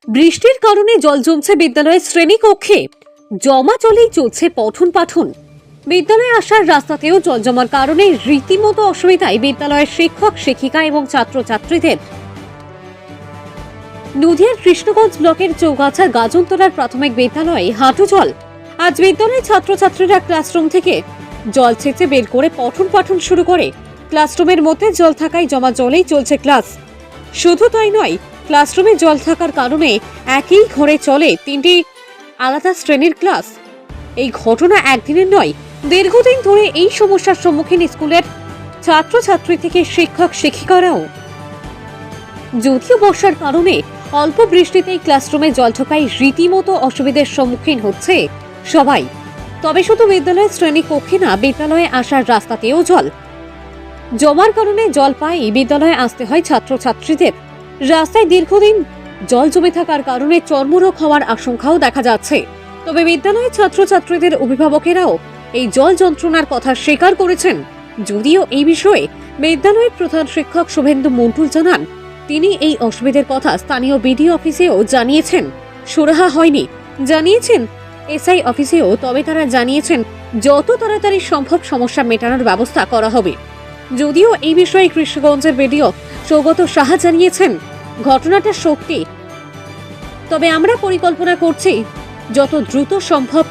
বৃষ্টির কারণে জল জমছে বিদ্যালয়ের শ্রেণীকক্ষে। জমা জলেই চলছে পঠন পাঠন। বিদ্যালয়ে আসার রাস্তাতেও জল জমার কারণে রীতিমতো অসুবিধায় বিদ্যালয়ের শিক্ষক শিক্ষিকা এবং ছাত্রছাত্রীদের। নদিয়ার কৃষ্ণগঞ্জ ব্লকের চৌগাছা গাজনতলার প্রাথমিক বিদ্যালয়ে হাঁটু জল। আজ বিদ্যালয়ের ছাত্রছাত্রীরা ক্লাসরুম থেকে জল ছেঁচে বের করে পঠন পাঠন শুরু করে। ক্লাসরুমের মধ্যে জল থাকায় জমা জলেই চলছে ক্লাস। শুধু তাই নয়, ক্লাসরুমে জল থাকার কারণে একই ঘরে চলে তিনটি আলাদা শ্রেণীর ক্লাস। এই ঘটনা একদিনের নয়, দীর্ঘদিন ধরে এই সমস্যার সম্মুখীন স্কুলের ছাত্রছাত্রী থেকে শিক্ষক শিক্ষিকারাও। যদিও বর্ষার কারণে অল্প বৃষ্টিতেই ক্লাসরুমে জল ঢোকায় রীতিমতো অসুবিধার সম্মুখীন হচ্ছে সবাই। তবে শুধু বিদ্যালয়ের শ্রেণীকক্ষে না, বিদ্যালয়ে আসার রাস্তাতেও জল জমার কারণে জল পায়ই বিদ্যালয়ে আসতে হয় ছাত্রছাত্রীদের। রাস্তায় দীর্ঘদিন জল জমে থাকার কারণে চর্মরোগ হওয়ার আশঙ্কাও দেখা যাচ্ছে। তবে বিদ্যালয়ের ছাত্রছাত্রীদের অভিভাবকেরাও এই জল যন্ত্রণার কথা স্বীকার করেছেন। যদিও এই বিষয়ে বিদ্যালয়ের প্রধান শিক্ষক শুভেন্দু মন্ডল জানান, তিনি এই অসুবিধার কথা স্থানীয় বিডিও অফিসেও জানিয়েছেন। সুরাহা হয়নি, জানিয়েছেন এসআই অফিসেও। তবে তারা জানিয়েছেন যত তাড়াতাড়ি সম্ভব সমস্যা মেটানোর ব্যবস্থা করা হবে। যদিও এই বিষয়ে কৃষ্ণগঞ্জের বিডিও সৌগত সাহা জানিয়েছেন, ঘটনাটা সত্যি, তবে আমরা পরিকল্পনা করছি যত দ্রুত সম্ভব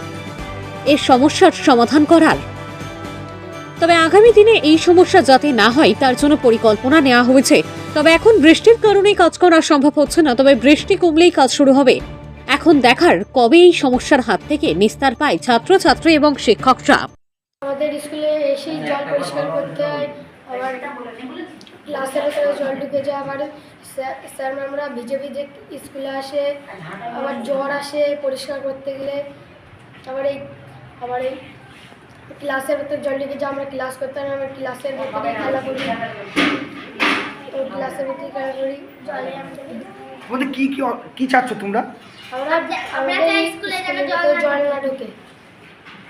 এর সমস্যার সমাধান করার। তবে আগামী দিনে এই সমস্যা যাতে না হয় তার জন্য পরিকল্পনা নেওয়া হয়েছে। তবে এখন বৃষ্টির কারণে কাজ করা সম্ভব হচ্ছে না, তবে বৃষ্টি কমলেই কাজ শুরু হবে। এখন দেখার কবে এই সমস্যার হাত থেকে নিস্তার পায় ছাত্রছাত্রী এবং শিক্ষকরা। আমাদের স্কুলে এসেই জল পরিষ্কার করতে হয়, আবার ক্লাসের ভেতরে জল ঢুকে যায়, আবার স্যার ম্যামরা ভিজে ভিজে স্কুলে আসে, আবার জ্বর আসে পরিষ্কার করতে গেলে। আবার এই ক্লাসের ভেতরে জল ঢুকে যায়, আমরা ক্লাস করতে হয়, আমরা ক্লাসের ভেতরে খেলা করি, ক্লাসের ভেতরে খেলা করি। তোমাদের কি চাচ্ছ তোমরা? আমাদের স্কুলের ভেতরে জল না ঢুকে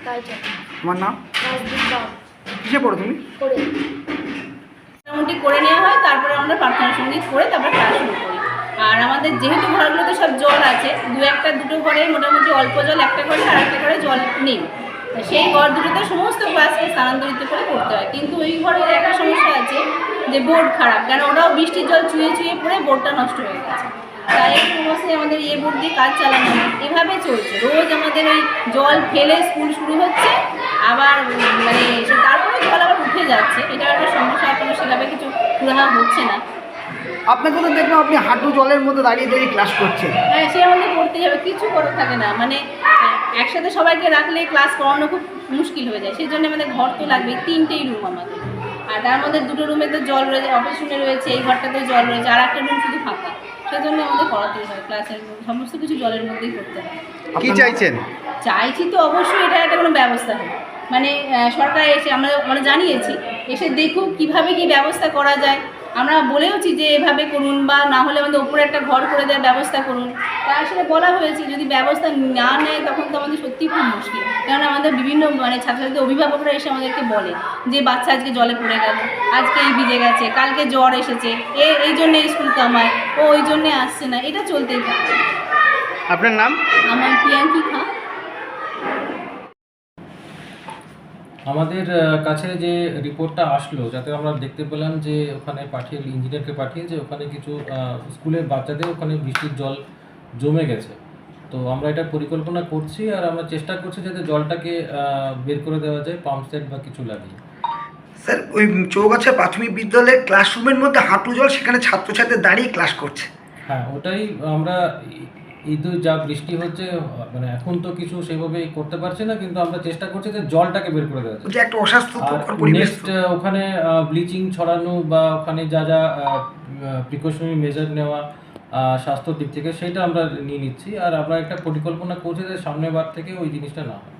তাই চাচ্ছি। তোমার নাম? রাজদীপ বাগ। কিসে পড়ো তুমি? করে মোটামুটি করে নেওয়া হয়, তারপরে আমরা প্রার্থনা সঙ্গীত করে তারপরে ক্লাস শুরু করি। আর আমাদের যেহেতু ঘরগুলোতে সব জল আছে, দুটো ঘরে মোটামুটি অল্প জল, একটা ঘরে আর একটা ঘরে জল নেই, সেই ঘর দুটোতে সমস্ত ক্লাসকে স্থানান্তরিত করে করতে হয়। কিন্তু ওই ঘরের একটা সমস্যা আছে যে বোর্ড খারাপ, কারণ ওরাও বৃষ্টির জল চুয়ে চুয়ে পড়ে বোর্ডটা নষ্ট হয়ে গেছে। তাই একটু অবশ্যই আমাদের বোর্ড দিয়ে কাজ চালানো হয়, এভাবে চলছে। রোজ আমাদের ওই জল ফেলে স্কুল শুরু হচ্ছে, আবার তারপরে জল আবার উঠে যাচ্ছে। এটা একটা সমস্যা, এখনো সেভাবে কিছু সুরাহা হচ্ছে না। আপনাকে তো দেখলাম আপনি হাঁটু জলের মধ্যে দাঁড়িয়ে দাঁড়িয়ে ক্লাস করছেন। হ্যাঁ, সে আমাদের করতেই হবে, কিছু করা থাকে না। একসাথে সবাইকে রাখলে ক্লাস করানো খুব মুশকিল হয়ে যায়। সেই জন্য আমাদের ঘর তো লাগবে, 3টেই রুম আমাদের। আর তার মধ্যে 2টো রুমে তো জল রয়েছে, অফিস রুমে রয়েছে, এই ঘরটাতেও জল রয়েছে, আর একটা রুম শুধু ফাঁকা। সেই জন্য আমাদের করাতেই হয়, ক্লাসের সমস্ত কিছু জলের মধ্যেই করতে হয়। কি চাইছেন? চাইছি তো অবশ্যই এটা একটা কোনো ব্যবস্থা হবে, সরকার এসে আমরা জানিয়েছি, এসে দেখুক কীভাবে কী ব্যবস্থা করা যায়। আমরা বলেওছি যে এভাবে করুন, বা না হলে আমাদের ওপরে একটা ঘর করে দেওয়ার ব্যবস্থা করুন। তা আসলে বলা হয়েছে, যদি ব্যবস্থা না নেয় তখন তো আমাদের সত্যিই খুব মুশকিল। কারণ আমাদের বিভিন্ন ছাত্রছাত্রীদের অভিভাবকরা এসে আমাদেরকে বলে যে বাচ্চা আজকে জলে পড়ে গেল, আজকে এই ভিজে গেছে, কালকে জ্বর এসেছে, এই জন্যে স্কুল কামায়, ওই জন্যে আসছে না। এটা চলতেই থাকে। আপনার নাম? আমার প্রিয়াঙ্কি খাঁ। আমাদের কাছে যে রিপোর্টটা আসলো, যাতে আমরা দেখতে পেলাম যে ওখানে ইঞ্জিনিয়ারকে পাঠিয়ে যে ওখানে কিছু স্কুলের বাচ্চাদের ওখানে বৃষ্টির জল জমে গেছে। তো আমরা এটা পরিকল্পনা করছি, আর আমরা চেষ্টা করছি যাতে জলটাকে বের করে দেওয়া যায় পাম্প সেট বা কিছু লাগিয়ে। স্যার, ওই চৌগাছা প্রাথমিক বিদ্যালয়ের ক্লাসরুমের মধ্যে হাঁটু জল, সেখানে ছাত্রছাত্রী দাঁড়িয়ে ক্লাস করছে। হ্যাঁ, ওটাই আমরা তো যা বৃষ্টি হচ্ছে, এখন তো কিছু সেভাবে করতে পারছি না, কিন্তু আমরা চেষ্টা করছি যে জলটাকে বের করে দেওয়া যায়। একটা অস্বাস্থ্যকর পরিবেশ। নেক্সট ওখানে ব্লিচিং ছড়ানো বা ওখানে যা যা প্রিকশনারি মেজার নেওয়া স্বাস্থ্যর দিক থেকে, সেটা আমরা নিয়ে নিচ্ছি। আর আমরা একটা পরিকল্পনা করছি যে সামনের বার থেকে ওই জিনিসটা না হয়।